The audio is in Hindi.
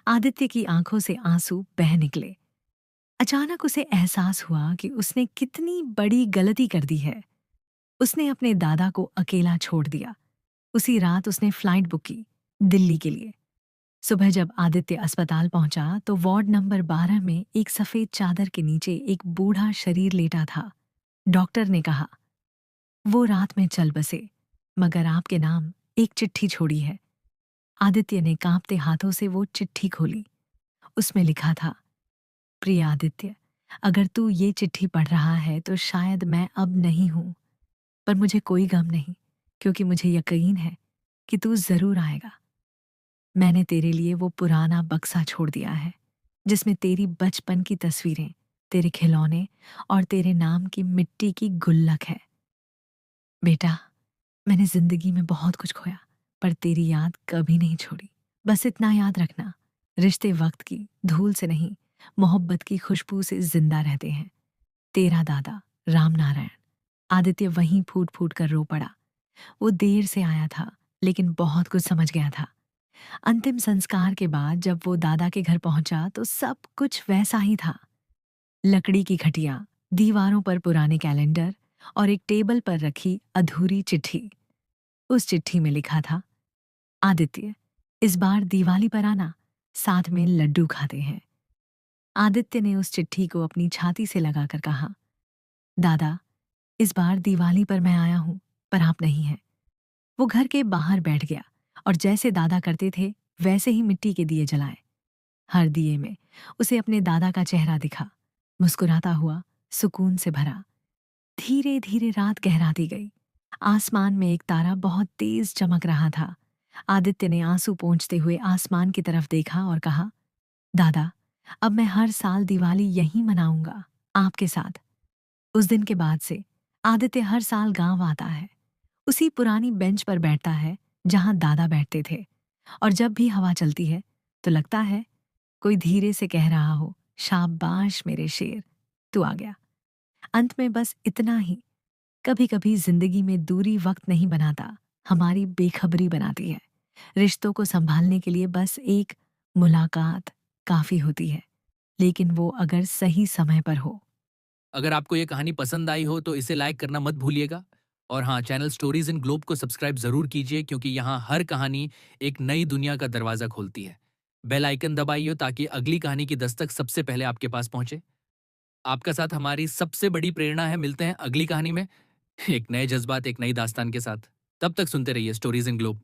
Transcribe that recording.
आदित्य की आंखों से आंसू बह निकले। अचानक उसे एहसास हुआ कि उसने कितनी बड़ी गलती कर दी है। उसने अपने दादा को अकेला छोड़ दिया। उसी रात उसने फ्लाइट बुक की, दिल्ली के लिए। सुबह जब आदित्य अस्पताल पहुंचा तो वार्ड नंबर 12 में एक सफेद चादर के नीचे एक बूढ़ा शरीर लेटा था। डॉक्टर ने कहा, वो रात में चल बसे, मगर आपके नाम एक चिट्ठी छोड़ी है। आदित्य ने कांपते हाथों से वो चिट्ठी खोली। उसमें लिखा था, प्रिय आदित्य, अगर तू ये चिट्ठी पढ़ रहा है तो शायद मैं अब नहीं हूं, पर मुझे कोई गम नहीं, क्योंकि मुझे यकीन है कि तू जरूर आएगा। मैंने तेरे लिए वो पुराना बक्सा छोड़ दिया है जिसमें तेरी बचपन की तस्वीरें, तेरे खिलौने और तेरे नाम की मिट्टी की गुल्लक है। बेटा, मैंने जिंदगी में बहुत कुछ खोया, पर तेरी याद कभी नहीं छोड़ी। बस इतना याद रखना, रिश्ते वक्त की धूल से नहीं, मोहब्बत की खुशबू से जिंदा रहते हैं। तेरा दादा राम नारायण। आदित्य वहीं फूट फूट कर रो पड़ा। वो देर से आया था, लेकिन बहुत कुछ समझ गया था। अंतिम संस्कार के बाद जब वो दादा के घर पहुंचा तो सब कुछ वैसा ही था। लकड़ी की खटिया, दीवारों पर पुराने कैलेंडर और एक टेबल पर रखी अधूरी चिट्ठी। उस चिट्ठी में लिखा था, आदित्य, इस बार दिवाली पर आना, साथ में लड्डू खाते हैं। आदित्य ने उस चिट्ठी को अपनी छाती से लगाकर कहा, दादा, इस बार दिवाली पर मैं आया हूं, पर आप नहीं हैं। वो घर के बाहर बैठ गया और जैसे दादा करते थे वैसे ही मिट्टी के दिए जलाए। हर दिए में उसे अपने दादा का चेहरा दिखा, मुस्कुराता हुआ, सुकून से भरा। धीरे धीरे रात गहराती गई। आसमान में एक तारा बहुत तेज चमक रहा था। आदित्य ने आंसू पोंछते हुए आसमान की तरफ देखा और कहा, दादा, अब मैं हर साल दिवाली यहीं मनाऊंगा, आपके साथ। उस दिन के बाद से आदित्य हर साल गांव आता है। उसी पुरानी बेंच पर बैठता है जहां दादा बैठते थे। और जब भी हवा चलती है तो लगता है कोई धीरे से कह रहा हो, शाबाश मेरे शेर, तू आ गया। अंत में बस इतना ही, कभी कभी जिंदगी में दूरी वक्त नहीं बनाता, हमारी बेखबरी बनाती है। रिश्तों को संभालने के लिए बस एक मुलाकात काफी होती है, लेकिन वो अगर सही समय पर हो। अगर आपको ये कहानी पसंद आई हो तो इसे लाइक करना मत भूलिएगा। और हाँ, चैनल स्टोरीज इन ग्लोब को सब्सक्राइब जरूर कीजिए, क्योंकि यहाँ हर कहानी एक नई दुनिया का दरवाजा खोलती है। बेल आइकन दबाइए ताकि अगली कहानी की दस्तक सबसे पहले आपके पास पहुंचे। आपका साथ हमारी सबसे बड़ी प्रेरणा है। मिलते हैं अगली कहानी में एक नए जज्बात, एक नई दास्तान के साथ। तब तक सुनते रहिए स्टोरीज इन ग्लोब।